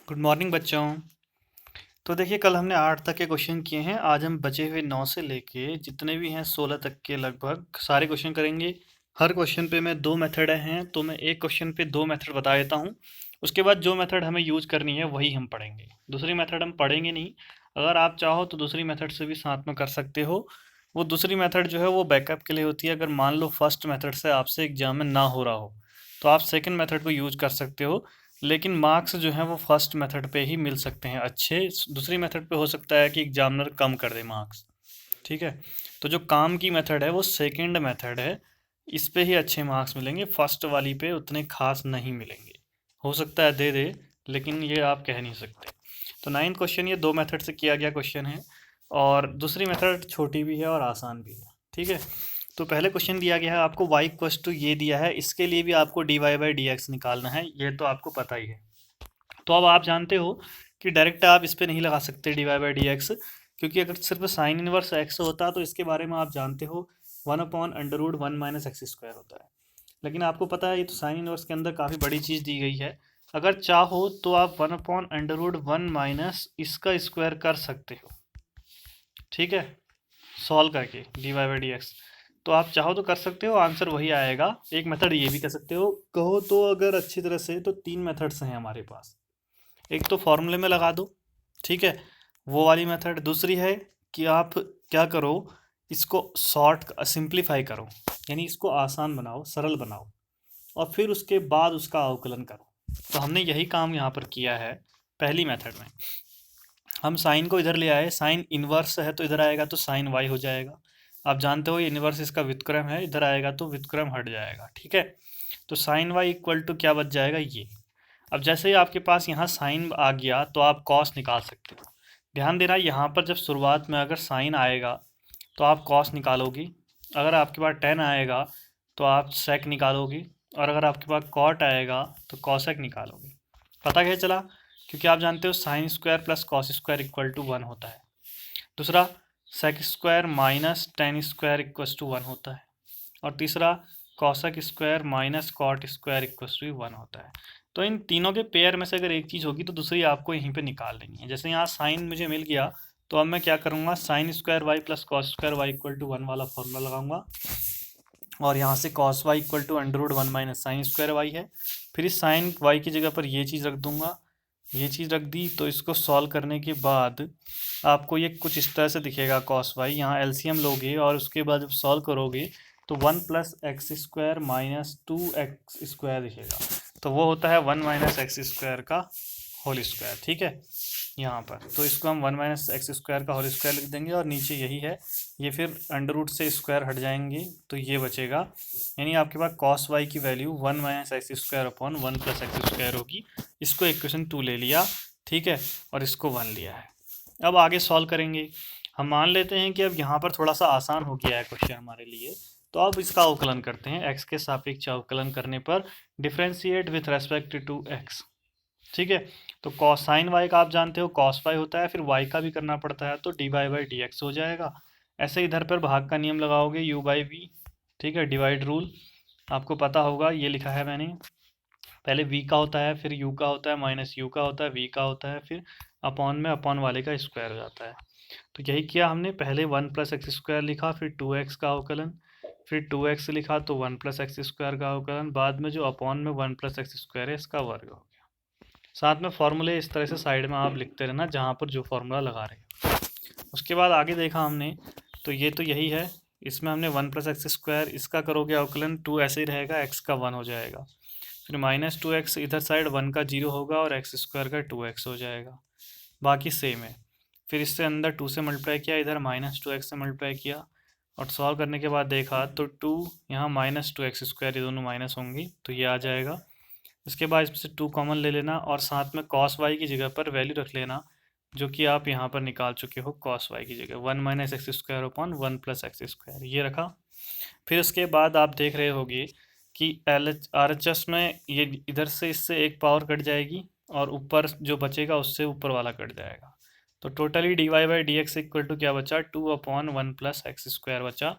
Good morning बच्चों। तो देखिए, कल हमने 8 तक के क्वेश्चन किए हैं। आज हम बचे हुए 9 से लेके जितने भी हैं 16 तक के लगभग सारे क्वेश्चन करेंगे। हर क्वेश्चन पे मैं 2 मेथड हैं, तो मैं एक क्वेश्चन पे 2 मेथड बता देता हूँ। उसके बाद जो मेथड हमें यूज करनी है वही हम पढ़ेंगे, दूसरी मेथड हम पढ़ेंगे नहीं। अगर आप चाहो तो दूसरी मेथड से भी साथ में कर सकते हो। वो दूसरी मेथड जो है वो बैकअप के लिए होती है। अगर मान लो फर्स्ट मेथड से आपसे एग्जाम में ना हो रहा हो तो आप सेकंड मेथड को यूज कर सकते हो, लेकिन मार्क्स जो हैं वो फर्स्ट मेथड पे ही मिल सकते हैं अच्छे। दूसरी मेथड पे हो सकता है कि एग्जामिनर कम कर दे मार्क्स। ठीक है, तो जो काम की मेथड है वो सेकंड मेथड है, इस पे ही अच्छे मार्क्स मिलेंगे, फर्स्ट वाली पे उतने खास नहीं मिलेंगे। हो सकता है दे दे, लेकिन ये आप कह नहीं सकते। तो 9th क्वेश्चन ये 2 मेथड से किया गया क्वेश्चन है, और दूसरी मेथड छोटी भी है और आसान भी है। ठीक है, तो पहले क्वेश्चन दिया गया है आपको y इक्वस टू ये दिया है, इसके लिए भी आपको dy बाई डी एक्स निकालना है, ये तो आपको पता ही है। तो अब आप जानते हो कि डायरेक्ट आप इस पे नहीं लगा सकते dy बाई डी एक्स, क्योंकि अगर सिर्फ साइन इनवर्स x होता तो इसके बारे में आप जानते हो 1/√1 - x² होता है। लेकिन आपको पता है ये तो साइन इनवर्स के अंदर काफ़ी बड़ी चीज़ दी गई है। अगर चाहो तो आप 1/√1 माइनस इसका स्क्वायर कर सकते हो। ठीक है, सॉल्व करके d y by d x, तो आप चाहो तो कर सकते हो, आंसर वही आएगा। एक मेथड ये भी कर सकते हो, कहो तो अगर अच्छी तरह से तो 3 मेथड्स हैं हमारे पास। एक तो फॉर्मूले में लगा दो, ठीक है, वो वाली मेथड। दूसरी है कि आप क्या करो, इसको शॉर्ट सिंप्लीफाई करो, यानी इसको आसान बनाओ, सरल बनाओ, और फिर उसके बाद उसका अवकलन करो। तो हमने यही काम यहाँ पर किया है पहली मेथड में। हम साइन को इधर ले आए, साइन इनवर्स है तो इधर आएगा तो साइन वाई हो जाएगा। आप जानते हो ये इनवर्स इसका व्युत्क्रम है, इधर आएगा तो व्युत्क्रम हट जाएगा। ठीक है, तो साइन वाई इक्वल टू क्या बच जाएगा ये। अब जैसे ही आपके पास यहाँ साइन आ गया तो आप कॉस निकाल सकते हो। ध्यान देना, यहाँ पर जब शुरुआत में अगर साइन आएगा तो आप कॉस निकालोगी, अगर आपके पास टेन आएगा तो आप सेक निकालोगी, और अगर आपके पास कॉट आएगा तो कॉसेक निकालोगी। पता क्या चला, क्योंकि आप जानते हो sine square plus cos square equal to 1 होता है। दूसरा, sec square minus tan square equal to 1 होता है। और तीसरा, cosec square minus cot square equal to 1 होता है। तो इन तीनों के पेयर में से अगर एक चीज़ होगी तो दूसरी आपको यहीं पे निकाल लेनी है। जैसे यहाँ साइन मुझे मिल गया, तो अब मैं क्या करूँगा, sine square y plus cos square y equal to 1 वाला फॉर्मूला लगाऊंगा, और यहाँ से cos y equal to √1 minus sine square y है। फिर इस साइन वाई की जगह पर ये चीज़ रख दूंगा, ये चीज़ रख दी, तो इसको सॉल्व करने के बाद आपको ये कुछ इस तरह से दिखेगा कॉस वाई। यहाँ एलसीएम लोगे और उसके बाद जब सॉल्व करोगे तो 1 plus x square minus 2x² दिखेगा, तो वो होता है 1 माइनस एक्स स्क्वायर का होल स्क्वायर। ठीक है, यहाँ पर तो इसको हम 1 माइनस एक्स स्क्वायर का होल स्क्वायर लिख देंगे, और नीचे यही है, ये फिर अंडर रूट से स्क्वायर हट जाएंगे तो ये बचेगा। यानी आपके पास कॉस वाई की value 1 minus x square upon 1 plus x square होगी। इसको इक्वेशन 2 ले लिया, ठीक है, और इसको 1 लिया है। अब आगे सॉल्व करेंगे। हम मान लेते हैं कि अब यहाँ पर थोड़ा सा आसान हो गया है क्वेश्चन हमारे लिए, तो अब इसका अवकलन करते हैं। एक्स के सापेक्ष अवकलन करने पर differentiate with respect to x. ठीक है, तो कॉस साइन वाई का आप जानते हो कॉस वाई होता है, फिर वाई का भी करना पड़ता है, तो d y by d x हो जाएगा। ऐसे इधर पर भाग का नियम लगाओगे, यू बाई वी। ठीक है, डिवाइड रूल आपको पता होगा, ये लिखा है मैंने। पहले वी का होता है, फिर यू का होता है, माइनस यू का होता है, वी का होता है, फिर अपॉन में अपॉन वाले का स्क्वायर हो जाता है। तो यही किया हमने, पहले 1 प्लस एक्स स्क्वायर लिखा, फिर 2x का अवकलन, फिर 2x लिखा तो 1 प्लस एक्स स्क्वायर का अवकलन, बाद में जो अपॉन में 1 प्लस एक्स स्क्वायर है इसका वर्ग हो गया। साथ में फॉर्मूले इस तरह से साइड में आप लिखते रहना जहाँ पर जो फॉर्मूला लगा रहे हैं। उसके बाद आगे देखा हमने, तो ये तो यही है, इसमें हमने 1 प्लस एक्स स्क्वायर, इसका करोगे अवकलन 2 ऐसे ही रहेगा, x का 1 हो जाएगा, फिर माइनस 2x, इधर साइड 1 का 0 होगा और एक्स स्क्वायर का 2x हो जाएगा, बाकी सेम है। फिर इससे अंदर 2 से मल्टीप्लाई किया, इधर माइनस 2x से मल्टीप्लाई किया, और सॉल्व करने के बाद देखा तो 2 यहाँ माइनस 2x स्क्वायर, ये दोनों माइनस होंगी तो ये आ जाएगा। इसके बाद इसमें से 2 कॉमन ले लेना, और साथ में कॉस वाई की जगह पर वैल्यू रख लेना, जो कि आप यहाँ पर निकाल चुके हो। कॉस वाई की जगह 1 minus x square upon 1 plus x square ये रखा। फिर उसके बाद आप देख रहे होगे कि RHS में ये इधर से इससे एक पावर कट जाएगी, और ऊपर जो बचेगा उससे ऊपर वाला कट जाएगा, तो totally d y by d x equal to क्या बचा, 2/1 प्लस एक्स स्क्वायर बचा।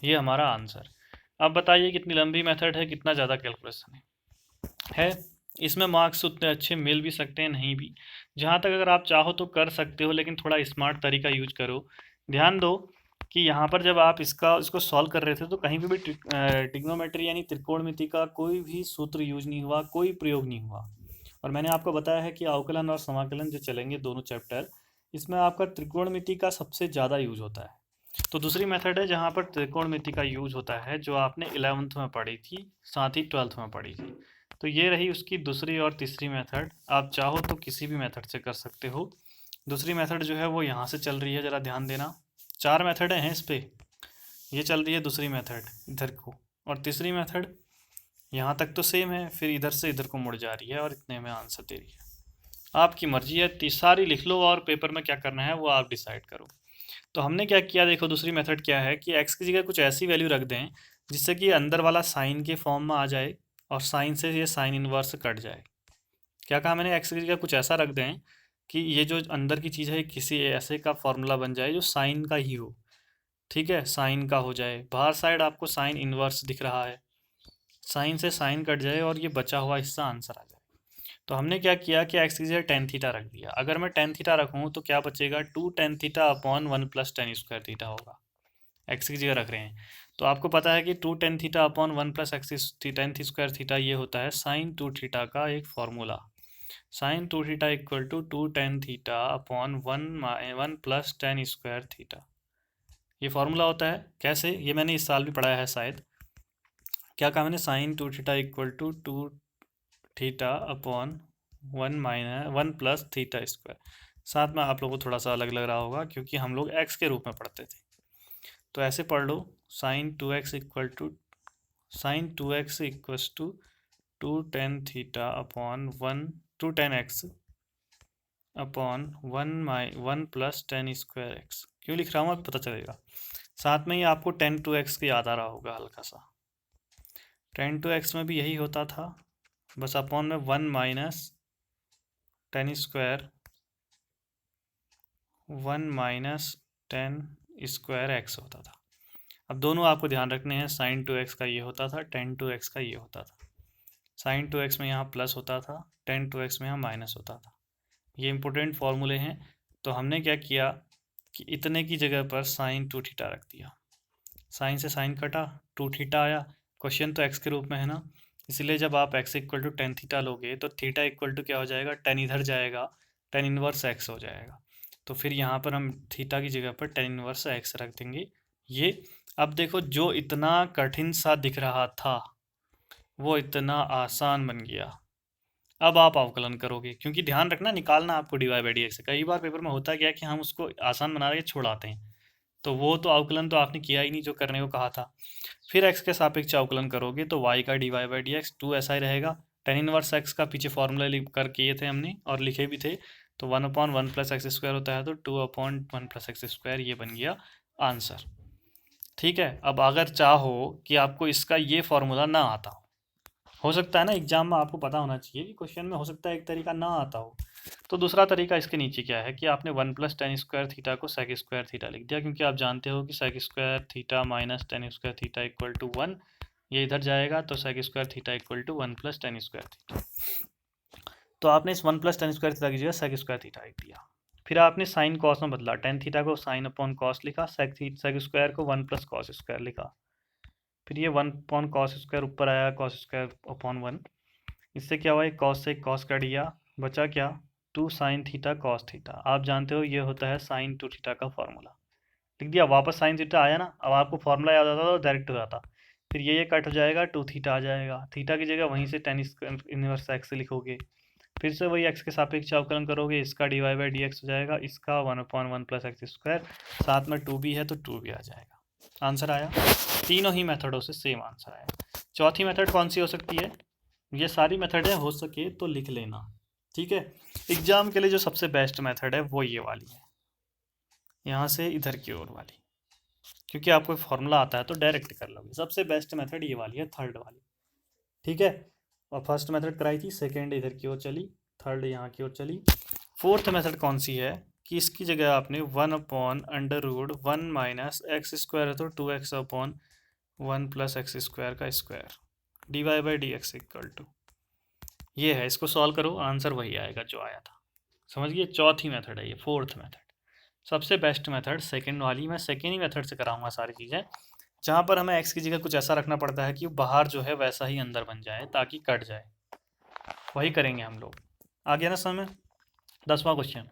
ये हमारा आंसर। अब बताइए कितनी लंबी मेथड है, कितना ज़्यादा कैलकुलेशन है। इसमें मार्क्स उतने अच्छे मिल भी सकते हैं, नहीं भी। जहाँ तक अगर आप चाहो तो कर सकते हो, लेकिन थोड़ा स्मार्ट तरीका यूज करो। ध्यान दो कि यहाँ पर जब आप इसको सॉल्व कर रहे थे तो कहीं पे भी ट्रिग्नोमेट्री यानी त्रिकोणमिति का कोई भी सूत्र यूज नहीं हुआ, कोई प्रयोग नहीं हुआ। और मैंने आपको बताया है कि अवकलन और समाकलन जो चलेंगे दोनों चैप्टर, इसमें आपका त्रिकोणमिति का सबसे ज़्यादा यूज होता है। तो दूसरी मेथड है जहाँ पर त्रिकोणमिति का यूज होता है, जो आपने 11th में पढ़ी थी, साथ ही 12th में पढ़ी थी। तो ये रही उसकी दूसरी और तीसरी मेथड। आप चाहो तो किसी भी मेथड से कर सकते हो। दूसरी मेथड जो है वो यहाँ से चल रही है, ज़रा ध्यान देना। 4 मेथड हैं इस पे। ये चल रही है दूसरी मेथड इधर को, और तीसरी मेथड यहाँ तक तो सेम है, फिर इधर से इधर को मुड़ जा रही है और इतने में आंसर दे रही है। आपकी मर्जी है, सारी लिख लो और पेपर में क्या करना है वो आप डिसाइड करो। तो हमने क्या किया, देखो दूसरी मेथड क्या है कि x की जगह कुछ ऐसी वैल्यू रख दें जिससे कि अंदर वाला साइन के फॉर्म में आ जाए और साइन से ये साइन इनवर्स कट जाए। क्या कहा मैंने, x की जगह कुछ ऐसा रख दें कि ये जो अंदर की चीज़ है किसी ऐसे का फॉर्मूला बन जाए जो साइन का ही हो। ठीक है, साइन का हो जाए, बाहर साइड आपको साइन इनवर्स दिख रहा है, साइन से साइन कट जाए और ये बचा हुआ हिस्सा आंसर आ जाए। तो हमने क्या किया कि एक्स की जगह टेन थीटा रख दिया। अगर मैं टेन थीटा रखूँ तो क्या बचेगा, 2 tan theta upon 1 + tan² theta होगा। एक्स की जगह रख रहे हैं तो आपको पता है कि 2 tan theta upon 1 + tan² theta ये होता है साइन 2 थीटा का एक formula. Sine 2 theta equal to 2 tan theta upon 1 + tan² theta, ये फॉर्मूला होता है। कैसे, ये मैंने इस साल भी पढ़ाया है शायद। क्या कहा मैंने, sine 2 theta equal to 2 theta upon 1 + θ²। साथ में आप लोगों को थोड़ा सा अलग लग रहा होगा क्योंकि हम लोग एक्स के रूप में पढ़ते थे। तो ऐसे पढ़ लो, sine 2x equal to 2 tan θ upon 2 tan x upon 1 + tan²x। क्यों लिख रहा हूँ अब पता चलेगा। साथ में ही आपको tan 2x की याद आ रहा होगा हल्का सा। tan 2x में भी यही होता था, बस अपॉन में 1 - tan² 1 - tan²x होता था। अब दोनों आपको ध्यान रखने हैं, साइन 2x का ये होता था, tan 2x का ये होता था। साइन 2x में यहाँ प्लस होता था, tan 2x में यहाँ माइनस होता था। ये इंपॉर्टेंट फॉर्मूले हैं। तो हमने क्या किया कि इतने की जगह पर साइन 2 थीटा रख दिया, साइन से साइन कटा, 2 थीटा आया। क्वेश्चन तो एक्स के रूप में है ना, इसलिए जब आप x equal to tan theta लोगे तो थीटा इक्वल टू क्या हो जाएगा, टेन इधर जाएगा, टेन इनवर्स x हो जाएगा। तो फिर यहाँ पर हम थीटा की जगह पर टेन इनवर्स x रख देंगे। ये अब देखो, जो इतना कठिन सा दिख रहा था वो इतना आसान बन गया। अब आप अवकलन करोगे, क्योंकि ध्यान रखना निकालना आपको dy/dx से। कई बार पेपर में होता क्या है कि हम उसको आसान बना के छोड़ आते हैं, तो वो तो अवकलन तो आपने किया ही नहीं जो करने को कहा था। फिर x के सापेक्ष अवकलन करोगे तो y का dy/dx 2 ऐसा ही रहेगा। टेन इनवर्स x का पीछे फॉर्मूला लिख कर किए थे हमने और लिखे भी थे। तो 1/1 + x² होता है, तो 2/1 + x², ये बन गया आंसर। ठीक है, अब अगर चाहो कि आपको इसका ये फॉर्मूला ना आता हो सकता है ना एग्जाम में आपको पता होना चाहिए कि क्वेश्चन में हो सकता है एक तरीका ना आता हो, तो दूसरा तरीका इसके नीचे क्या है कि आपने 1 + tan² थीटा को sec² थीटा लिख दिया, क्योंकि आप जानते हो कि sec² theta minus tan² theta equal to 1। ये इधर जाएगा तो sec² theta equal to 1 + tan² theta. तो आपने इस 1 + tan² थीटा की जगह sec² थीटा लिख दिया। फिर आपने साइन कॉस में बदला, tan थीटा को साइन अपॉन कॉस लिखा, sec² को 1 + cos² लिखा। फिर ये 1/cos² ऊपर आया, cos² अपॉन 1। इससे क्या हुआ, एक कॉस से एक कॉस कट गया, बचा क्या, 2 sin थीटा कॉस थीटा। आप जानते हो ये होता है साइन 2 थीटा का फॉर्मूला। लिख दिया, वापस साइन थीटा आया ना, अब आपको फॉर्मूला याद आता तो डायरेक्ट हो जाता। फिर ये कट हो जाएगा, 2 थीटा आ जाएगा, थीटा की जगह वहीं से टेन इनवर्स एक्स लिखोगे। फिर से वही एक्स के सापेक्ष अवकलन करोगे, इसका dy/dx हो जाएगा, इसका 1/1 + x², साथ में 2 भी है तो 2 भी आ जाएगा। आंसर आया। तीनों ही मेथडों से सेम आंसर आया। चौथी मेथड कौन सी हो सकती है, ये सारी मेथडें हो सके तो लिख लेना। ठीक है, एग्जाम के लिए जो सबसे बेस्ट मेथड है वो ये वाली है, यहाँ से इधर की ओर वाली, क्योंकि आपको फॉर्मूला आता है तो डायरेक्ट कर लोगे। सबसे बेस्ट मेथड ये वाली है, थर्ड वाली। ठीक है, और फर्स्ट मेथड कराई थी, सेकेंड इधर की ओर चली, थर्ड यहाँ की ओर चली। फोर्थ मेथड कौन सी है कि इसकी जगह आपने 1/√1 - x² है तो 2x/1 + x² का स्क्वायर dy/dx इक्वल टू, ये है, इसको सॉल्व करो, आंसर वही आएगा जो आया था। समझ गए? चौथी मेथड है ये, फोर्थ मेथड। सबसे बेस्ट मेथड सेकंड वाली, मैं सेकंड ही मेथड से कराऊंगा सारी चीज़ें, जहाँ पर हमें एक्स की जगह कुछ ऐसा रखना पड़ता है कि बाहर जो है वैसा ही अंदर बन जाए ताकि कट जाए। वही करेंगे हम लोग। आ गया ना समझ? 10वां क्वेश्चन।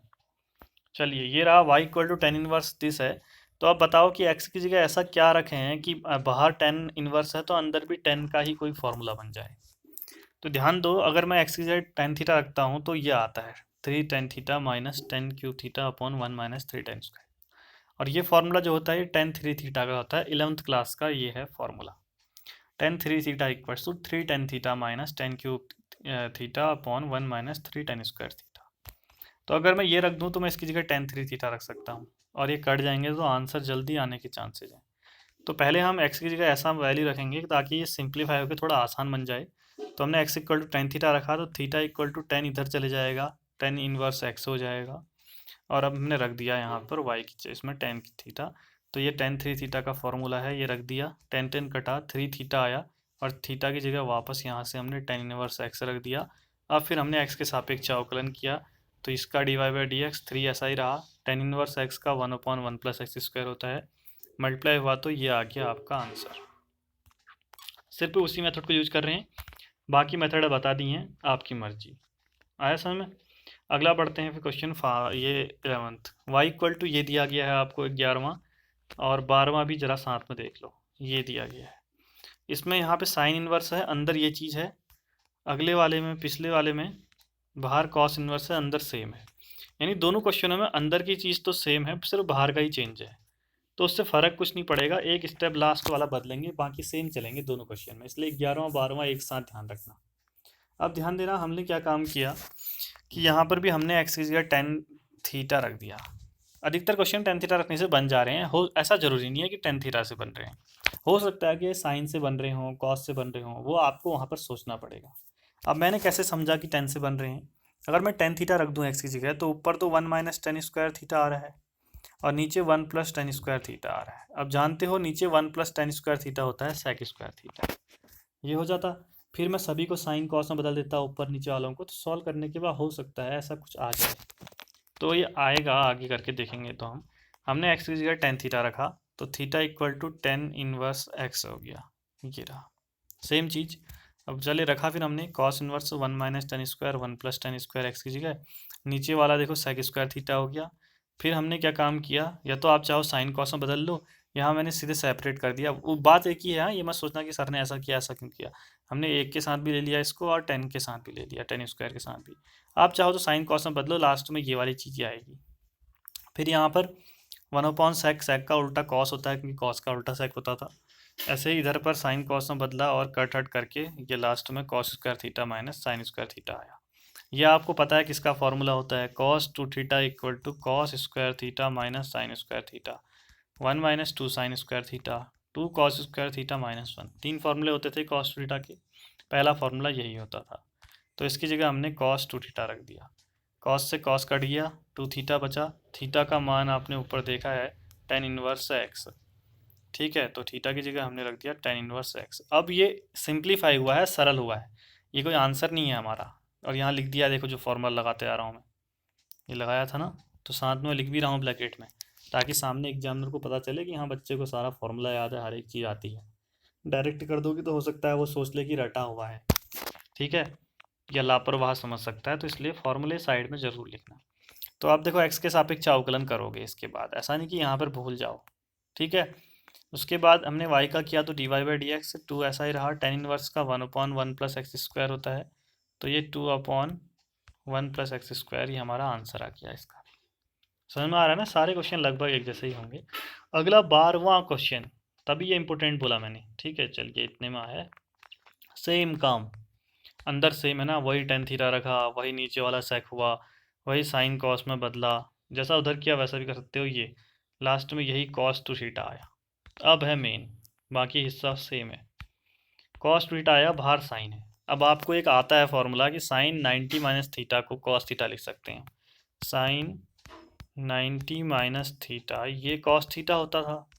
चलिए, ये रहा y equal to tan inverse this है। तो आप बताओ कि x की जगह ऐसा क्या रखे हैं कि बाहर टेन इनवर्स है तो अंदर भी टेन का ही कोई फॉर्मूला बन जाए। तो ध्यान दो, अगर मैं x की जगह टेन थीटा रखता हूँ तो ये आता है 3 tan theta minus 10 cube theta upon 1 minus 3 tan square. और ये फार्मूला जो होता है ये tan 3 थीटा का होता है, 11th क्लास का ये है formula. tan 3 theta equals to 3 tan theta minus 10 cube theta upon 1 minus 3 tan square theta. तो अगर मैं ये रख दूँ तो मैं इसकी जगह tan 3 थीटा रख सकता हूँ, और ये कट जाएंगे तो आंसर जल्दी आने के चांसेज हैं। तो पहले हम x की जगह ऐसा वैल्यू रखेंगे ताकि ये सिंप्लीफाई होकर थोड़ा आसान बन जाए। तो हमने x equal to tan theta रखा तो थीटा इक्वल टू टेन इधर चले जाएगा, टेन इनवर्स x हो जाएगा। और अब हमने रख दिया यहाँ पर y की इसमें टेन थीटा। तो ये tan 3 थीटा का फॉर्मूला है, ये रख दिया, टेन टेन कटा, 3 थीटा आया, और थीटा की जगह वापस यहाँ से हमने टेन इनवर्स x रख दिया। अब फिर हमने x के सापेक्ष अवकलन किया, तो इसका dy बाई डी एक्स 3 ऐसा ही रहा, टेन इनवर्स x का 1/1 प्लस एक्स स्क्वायर होता है, मल्टीप्लाई हुआ तो ये आ गया आपका आंसर। सिर्फ उसी मेथड को यूज कर रहे हैं, बाकी मेथड बता दी हैं, आपकी मर्जी। आया समझ में? अगला बढ़ते हैं फिर क्वेश्चन ये 11th। y इक्वल टू ये दिया गया है आपको 11वां, और 12वां भी जरा साथ में देख लो, ये दिया गया है। इसमें यहाँ पे साइन इनवर्स है, अंदर ये चीज़ है, अगले वाले में पिछले वाले में बाहर कॉस इनवर्स है, अंदर सेम है। यानी दोनों क्वेश्चनों में अंदर की चीज़ तो सेम है, सिर्फ बाहर का ही चेंज है। तो उससे फ़र्क कुछ नहीं पड़ेगा, एक स्टेप लास्ट वाला बदलेंगे, बाकी सेम चलेंगे दोनों क्वेश्चन में, इसलिए 11वां 12वां एक साथ ध्यान रखना। अब ध्यान देना, हमने क्या काम किया कि यहाँ पर भी हमने एक्स की जगह टेन थीटा रख दिया। अधिकतर क्वेश्चन टेन थीटा रखने से बन जा रहे हैं, हो ऐसा ज़रूरी नहीं है कि टेन थीटा से बन रहे हैं, हो सकता है कि साइन से बन रहे हों, कॉस से बन रहे हों, वो आपको वहाँ पर सोचना पड़ेगा। अब मैंने कैसे समझा कि टेन से बन रहे हैं? अगर मैं टेन थीटा रख दूँ एक्स की जगह, तो ऊपर तो 1 माइनस टेन स्क्वायर थीटा आ रहा है, और नीचे 1 प्लस टेन स्क्वायर थीटा आ रहा है। अब जानते हो नीचे 1 प्लस टेन स्क्वायर थीटा होता है सेक स्क्वायर थीटा, ये हो जाता। फिर मैं सभी को साइन कॉस में बदल देता ऊपर नीचे वालों को, तो सॉल्व करने के बाद हो सकता है ऐसा कुछ आ जाए। तो ये आएगा आगे करके देखेंगे। तो हमने एक्स की जगह टेन थीटा रखा, तो theta equal to tan inverse x हो गया, ये रहा सेम चीज़। अब चले रखा, फिर हमने cos inverse 1 minus tan square 1 plus tan square x की जगह, नीचे वाला देखो सेक स्क्वायर थीटा हो गया। फिर हमने क्या काम किया, या तो आप चाहो साइन कॉस में बदल लो, यहाँ मैंने सीधे सेपरेट कर दिया। वो बात एक ही है, हाँ, ये मत सोचना कि सर ने ऐसा किया ऐसा क्यों किया। हमने एक के साथ भी ले लिया इसको, और टेन के साथ भी ले लिया, टेन स्क्वायर के साथ भी। आप चाहो तो साइन कॉस में बदलो, लास्ट में ये वाली चीज़ आएगी। फिर यहाँ पर 1/सेक, सेक का उल्टा कॉस होता है क्योंकि कॉस का उल्टा सेक होता था। ऐसे ही इधर पर साइन कॉस में बदला और कट हट करके ये लास्ट में cos square theta minus sine square theta आया। ये आपको पता है किसका फॉर्मूला होता है, cos 2 theta equal to cos square theta minus sine square theta, 1 minus 2 sine square theta, 2 cos square theta minus 1। 3 फार्मूले होते थे कॉस टू थीटा के, पहला फार्मूला यही होता था। तो इसकी जगह हमने कॉस 2 थीटा रख दिया, कॉस से कॉस कट गया, 2 थीटा बचा। थीटा का मान आपने ऊपर देखा है टेन इनवर्स एक्स, ठीक है, तो थीटा की जगह हमने रख दिया टेन इनवर्स एक्स। अब ये सिंप्लीफाई हुआ है, सरल हुआ है, ये कोई आंसर नहीं है हमारा। और यहाँ लिख दिया, देखो जो फॉर्मूला लगाते आ रहा हूँ मैं, ये लगाया था ना, तो साथ में लिख भी रहा हूँ ब्रैकेट में, ताकि सामने एग्जामिनर को पता चले कि हाँ बच्चे को सारा फॉर्मूला याद है, हर एक चीज़ आती है। डायरेक्ट कर दोगे तो हो सकता है वो सोच ले कि रटा हुआ है, ठीक है, या लापरवाह समझ सकता है, तो इसलिए फॉर्मूले साइड में ज़रूर लिखना। तो आप देखो एक्स के सापेक्ष अवकलन करोगे इसके बाद, ऐसा नहीं कि यहाँ पर भूल जाओ, ठीक है। उसके बाद हमने वाई का किया तो d y by d x 2 ऐसा ही रहा, टेन इनवर्स का 1/1 प्लस एक्स स्क्वायर होता है, तो ये 2/1 प्लस एक्स स्क्वायर, ये हमारा आंसर आ गया इसका। समझ में आ रहा है ना? सारे क्वेश्चन लगभग एक जैसे ही होंगे। अगला 12वां क्वेश्चन, तभी ये इंपॉर्टेंट बोला मैंने, ठीक है। चलिए इतने में आया, सेम काम, अंदर सेम है ना, वही टेन थीटा रखा, वही नीचे वाला सेक हुआ, वही साइन कॉस में बदला, जैसा उधर किया वैसा भी कर सकते हो। ये लास्ट में यही कॉस टू थीटा आया। अब है मेन, बाकी हिस्सा सेम है, कॉस टू थीटा आया, बाहर साइन है। अब आपको एक आता है फॉर्मूला कि साइन 90 माइनस थीटा को कॉस थीटा लिख सकते हैं। साइन 90 माइनस थीटा, ये कॉस थीटा होता था,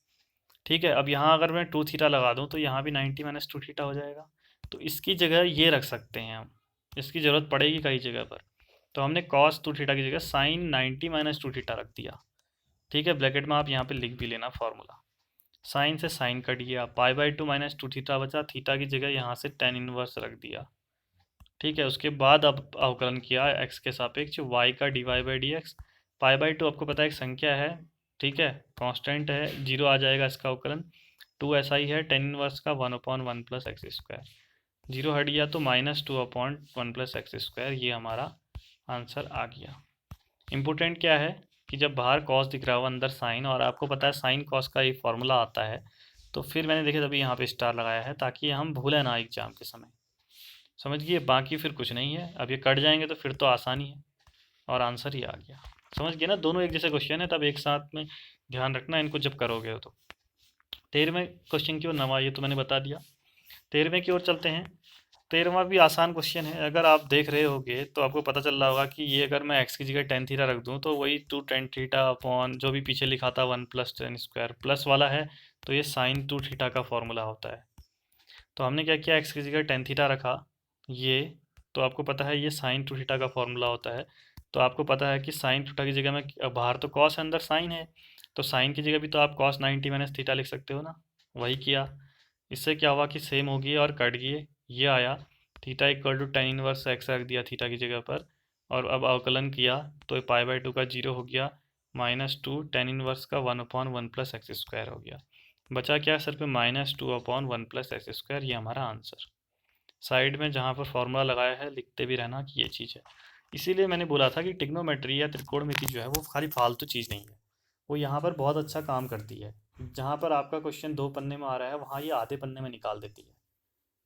ठीक है। अब यहाँ अगर मैं 2 थीटा लगा दूँ तो यहाँ भी 90 माइनस 2 थीटा हो जाएगा, तो इसकी जगह ये रख सकते हैं हम, इसकी ज़रूरत पड़ेगी कई जगह पर। तो हमने कॉस 2 थीटा की जगह साइन 90 माइनस 2 थीटा रख दिया। ठीक है, ब्रैकेट में आप यहाँ पे लिख भी लेना फॉर्मूला। साइन से साइन कट गया, पाई बाई 2 माइनस 2 थीटा बचा, थीटा की जगह यहाँ से टेन इनवर्स रख दिया। ठीक है, उसके बाद अब अवकलन किया एक्स के सापेक्ष वाई का d y by d x. Pi by 2 आपको पता है एक संख्या है, ठीक है, कांस्टेंट है, जीरो आ जाएगा इसका अवकलन। 2 ऐसा ही है, टेन इनवर्स का 1/1 प्लस एक्स स्क्वायर, जीरो हट गया तो -2/1 प्लस एक्स स्क्वायर। ये हमारा आंसर आ गया। इम्पोर्टेंट क्या है कि जब बाहर कॉस दिख रहा हो अंदर साइन, और आपको पता है साइन कॉस का एक फॉर्मूला आता है, तो फिर मैंने देखे तभी यहाँ पे स्टार लगाया है ताकि हम भूलें ना एग्जाम के समय। समझ गए, बाकी फिर कुछ नहीं है। अब ये कट जाएंगे तो फिर तो आसानी है और आंसर ही आ गया। समझ गए ना, दोनों एक जैसे क्वेश्चन है, तब एक साथ में ध्यान रखना इनको जब करोगे तो। 13वें क्वेश्चन की ओर नवा, ये तो मैंने बता दिया। 13वें की ओर चलते हैं। 13वां भी आसान क्वेश्चन है। अगर आप देख रहे होगे तो आपको पता चल रहा होगा कि ये अगर मैं एक्स की जगह टेन थीटा रख दूँ तो वही 2 टेन थीटा अपॉन जो भी पीछे लिखा था 1 प्लस टेन स्क्वायर प्लस वाला है, तो ये साइन 2 थीटा का फॉर्मूला होता है। तो हमने क्या किया, एक्स की जगह टेन थीटा रखा ये, तो आपको पता है ये साइन 2 थीटा का फॉर्मूला होता है। तो आपको पता है कि साइन थीटा की जगह में, बाहर तो कॉस है अंदर साइन है, तो साइन की जगह भी तो आप कॉस 90 माइनस थीटा लिख सकते हो ना, वही किया। इससे क्या हुआ कि सेम हो गई और कट गई, ये आया theta equal to tan inverse x रख दिया थीटा की जगह पर, और अब अवकलन किया तो पाई बाई 2 का जीरो हो गया, -2 टेन इनवर्स का 1/1 प्लस एक्स स्क्वायर हो गया। बचा क्या सर पे, -2/1 प्लस एक्स स्क्वायर, ये हमारा आंसर। साइड में जहाँ पर फॉर्मूला लगाया है लिखते भी रहना कि ये चीज़ है। इसीलिए मैंने बोला था कि ट्रिग्नोमेट्री या त्रिकोणमिति जो है वो खाली फालतू चीज़ नहीं है, वो यहाँ पर बहुत अच्छा काम करती है। जहाँ पर आपका क्वेश्चन 2 पन्ने में आ रहा है वहाँ ये आधे पन्ने में निकाल देती है।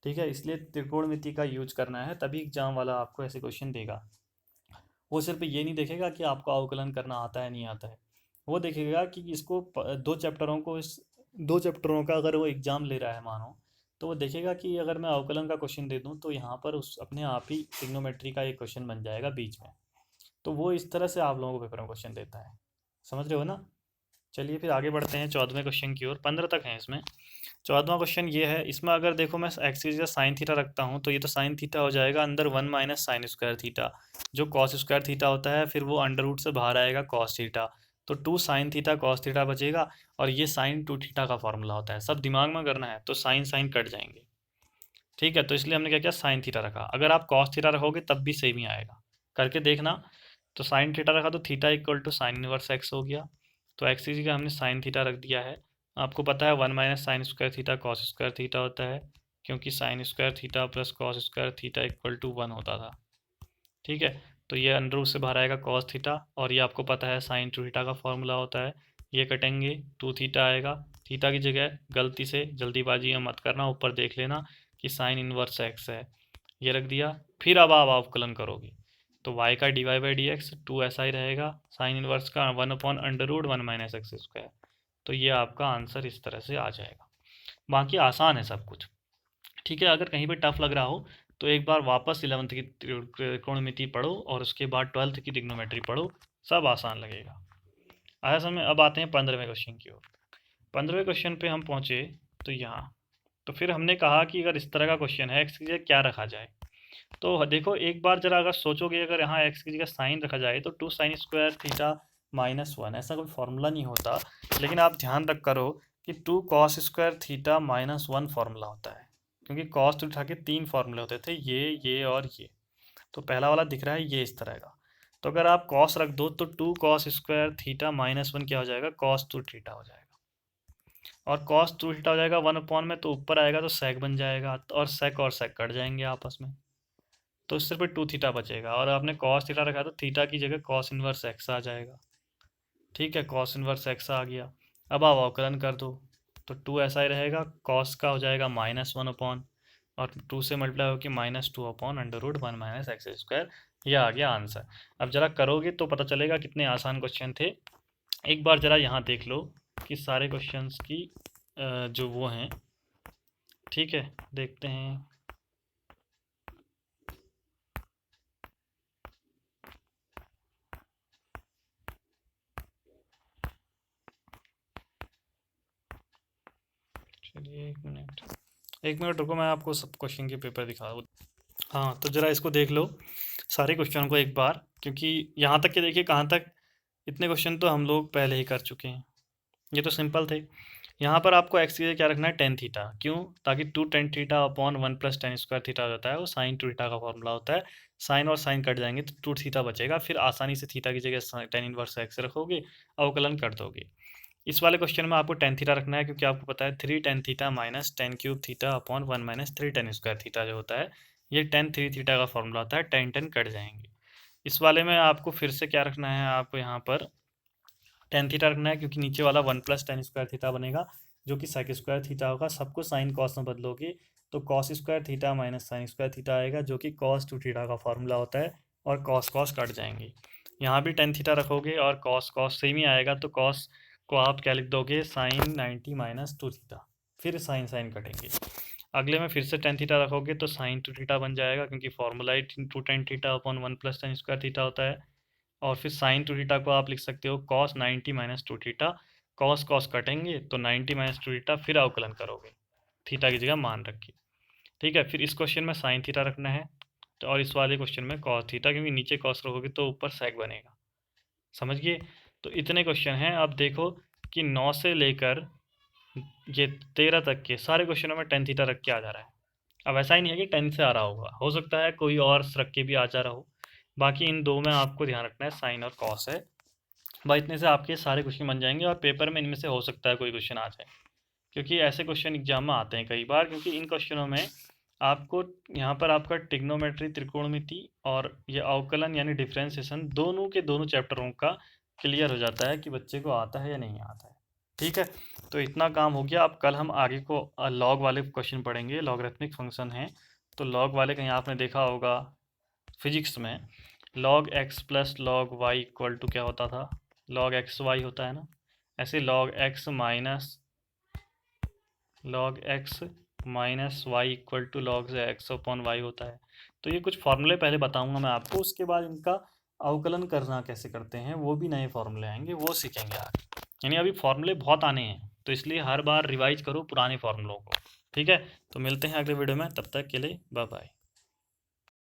ठीक है, इसलिए त्रिकोणमिति का यूज करना है, तभी एग्जाम वाला आपको ऐसे क्वेश्चन देगा। वो सिर्फ ये नहीं देखेगा कि आपको अवकलन करना आता है नहीं आता है, वो देखेगा कि इसको दो चैप्टरों को, इस दो चैप्टरों का अगर वो एग्ज़ाम ले रहा है मानो, तो वो देखेगा कि अगर मैं अवकलन का क्वेश्चन दे दूँ तो यहाँ पर उस अपने आप ही ट्रिग्नोमेट्री का एक क्वेश्चन बन जाएगा बीच में। तो वो इस तरह से आप लोगों को पेपर में क्वेश्चन देता है। समझ रहे हो ना। चलिए फिर आगे बढ़ते हैं 14वें क्वेश्चन की ओर। 15 तक हैं इसमें। 14वां क्वेश्चन ये है, इसमें अगर देखो मैं एक्स की जगह साइन थीटा रखता हूँ तो ये तो साइन थीटा हो जाएगा, अंदर 1 माइनस साइन स्क्वायर थीटा, जो कॉस स्क्वायर थीटा होता है फिर वो अंडर रूट से बाहर आएगा कॉस थीटा, तो 2 साइन थीटा कॉस थीटा बचेगा, और ये साइन 2 थीटा का फॉर्मूला होता है। सब दिमाग में करना है, तो साइन साइन कट जाएंगे। ठीक है, तो इसलिए हमने क्या किया, साइन थीटा रखा। अगर आप कॉस थीटा रखोगे तब भी सेम ही आएगा, करके देखना। तो साइन थीटा रखा तो theta equal to sine inverse x हो गया, तो एक्स की जगह हमने साइन थीटा रख दिया है। आपको पता है 1 minus sine square theta cos square theta होता है, क्योंकि sine square theta plus cos square theta equal to 1 होता था। ठीक है, तो ये अंडर रूट से बाहर आएगा कॉस थीटा, और ये आपको पता है साइन 2 थीटा का फॉर्मूला होता है। ये कटेंगे, 2 थीटा आएगा, थीटा की जगह गलती से जल्दीबाजी में मत करना, ऊपर देख लेना कि साइन इनवर्स एक्स है, ये रख दिया। फिर अब आप अवकलन करोगे तो y का d y by d x two ऐसा ही रहेगा, साइन इनवर्स का 1/√1 माइनस एक्स स्क्वायर। तो ये आपका आंसर इस तरह से आ जाएगा। बाकी आसान है सब कुछ। ठीक है, अगर कहीं पे टफ लग रहा हो तो एक बार वापस 11th की त्रिकोणमिति पढ़ो और उसके बाद 12th की ट्रिग्नोमेट्री पढ़ो, सब आसान लगेगा। आया समय। अब आते हैं 15वें क्वेश्चन की ओर। 15वें क्वेश्चन पे हम पहुंचे तो यहाँ, तो फिर हमने कहा कि अगर इस तरह का क्वेश्चन है एक्स की जगह क्या रखा जाए। तो देखो एक बार जरा अगर सोचोगे, अगर यहाँ एक्स की जगह साइन रखा जाए तो 2 साइन स्क्वायर थीटा -1, ऐसा कोई फॉर्मूला नहीं होता, लेकिन आप ध्यान रख करो कि 2 कॉस स्क्वायर थीटा -1 फॉर्मूला होता है, क्योंकि कॉस थीटा के 3 फॉर्मूले होते थे, ये और ये। तो पहला वाला दिख रहा है ये इस तरह का, तो अगर आप कॉस रख दो तो 2 कॉस स्क्वायर थीटा -1 क्या हो जाएगा, cos 2 थीटा हो जाएगा, और cos 2 थीटा हो जाएगा 1/, में तो ऊपर आएगा तो सेक बन जाएगा, और सेक कट जाएंगे आपस में, तो सिर्फ 2 थीटा बचेगा, और आपने कॉस थीटा रखा तो थीटा की जगह कॉस इनवर्स एक्स आ जाएगा। ठीक है, कॉस इनवर्स एक्स आ गया। अब आप अवकलन कर दो तो 2 ऐसा ही रहेगा, कॉस का हो जाएगा -1/, और 2 से मल्टीप्लाई होकर -2/√1 माइनस एक्स स्क्वायर। यह आ गया आंसर। अब जरा करोगे तो पता चलेगा कितने आसान क्वेश्चन थे। एक बार जरा यहाँ देख लो कि सारे क्वेश्चंस की जो वो हैं। ठीक है, देखते हैं। चलिए 1 मिनट रुको, मैं आपको सब क्वेश्चन के पेपर दिखा दूँ। हाँ, तो ज़रा इसको देख लो सारे क्वेश्चन को एक बार, क्योंकि यहाँ तक के देखिए कहाँ तक, इतने क्वेश्चन तो हम लोग पहले ही कर चुके हैं। ये तो सिंपल थे। यहाँ पर आपको एक्स की जगह क्या रखना है, टेन थीटा। क्यों? ताकि two tan theta upon one plus tan square theta हो जाता है, वो साइन टू थीटा का फॉर्मूला होता है। साइन और साइन कट जाएंगे तो टू थीटा बचेगा, फिर आसानी से थीटा की जगह टेन इनवर्स एक्स रखोगे, अवकलन कर दोगे। इस वाले क्वेश्चन में आपको टेन थीटा रखना है, क्योंकि आपको पता है three tan theta minus ten cube theta upon one minus three ten square theta जो होता है, ये टेन थ्री थीटा का फॉर्मूला होता है, टेन टेन कट जाएंगे। इस वाले में आपको फिर से क्या रखना है, आपको यहाँ पर टेन थीटा रखना है, क्योंकि नीचे वाला one plus tan square theta बनेगा, जो कि सेक स्क्वायर थीटा होगा। सबको साइन कॉस में बदलोगे तो cos square theta minus sine square theta आएगा, जो कि कॉस टू थीटा का फॉर्मूला होता है, और कॉस कॉस कट जाएंगे। यहाँ भी टेन थीटा रखोगे और कॉस कॉस सेम ही आएगा, तो कॉस को आप क्या लिख दोगे, साइन 90 माइनस टू थीटा, फिर साइन साइन कटेंगे। अगले में फिर से टेन थीटा रखोगे तो साइन टू थीटा बन जाएगा, क्योंकि फॉर्मूला ही two tan theta upon one plus tan square theta होता है। और फिर साइन टू थीटा को आप लिख सकते हो cos 90 minus two theta, cos cos कटेंगे तो 90 माइनस टू थीटा, फिर अवकलन करोगे, थीटा की जगह मान रखिए। ठीक है, फिर इस क्वेश्चन में साइन थीटा रखना है, तो और इस वाले क्वेश्चन में कॉस थीटा, क्योंकि नीचे कॉस रखोगे तो ऊपर सेक बनेगा। समझ गए? तो इतने क्वेश्चन हैं। अब देखो कि 9 से लेकर ये 13 तक के सारे क्वेश्चनों में टेन थीटा रख के आ जा रहा है। अब ऐसा ही नहीं है कि 10 से आ रहा होगा, हो सकता है कोई और रख के भी आ जा रहा हो। बाकी इन दो में आपको ध्यान रखना है, साइन और कॉस है। भाई इतने से आपके सारे क्वेश्चन बन जाएंगे, और पेपर में इनमें से हो सकता है कोई क्वेश्चन आ जाए, क्योंकि ऐसे क्वेश्चन एग्जाम में आते हैं कई बार। क्योंकि इन क्वेश्चनों में आपको यहाँ पर आपका ट्रिग्नोमेट्री त्रिकोणमिति और ये अवकलन यानी डिफरेंशिएशन, दोनों के दोनों चैप्टरों का क्लियर हो जाता है कि बच्चे को आता है या नहीं आता है। ठीक है, तो इतना काम हो गया। अब कल हम आगे को लॉग वाले क्वेश्चन पढ़ेंगे, लॉगरिथमिक फंक्शन हैं। तो लॉग वाले कहीं आपने देखा होगा फिजिक्स में, log x plus log y equal to क्या होता था, लॉग एक्स वाई होता है ना। ऐसे log x minus y equal to log x upon y होता है। तो ये कुछ फॉर्मूले पहले बताऊंगा मैं आपको, उसके बाद इनका अवकलन करना कैसे करते हैं, वो भी नए फॉर्मूले आएंगे, वो सीखेंगे आगे। यानी अभी फॉर्मूले बहुत आने हैं, तो इसलिए हर बार रिवाइज करो पुराने फॉर्मूलों को। ठीक है, तो मिलते हैं अगले वीडियो में, तब तक के लिए बाय बाय।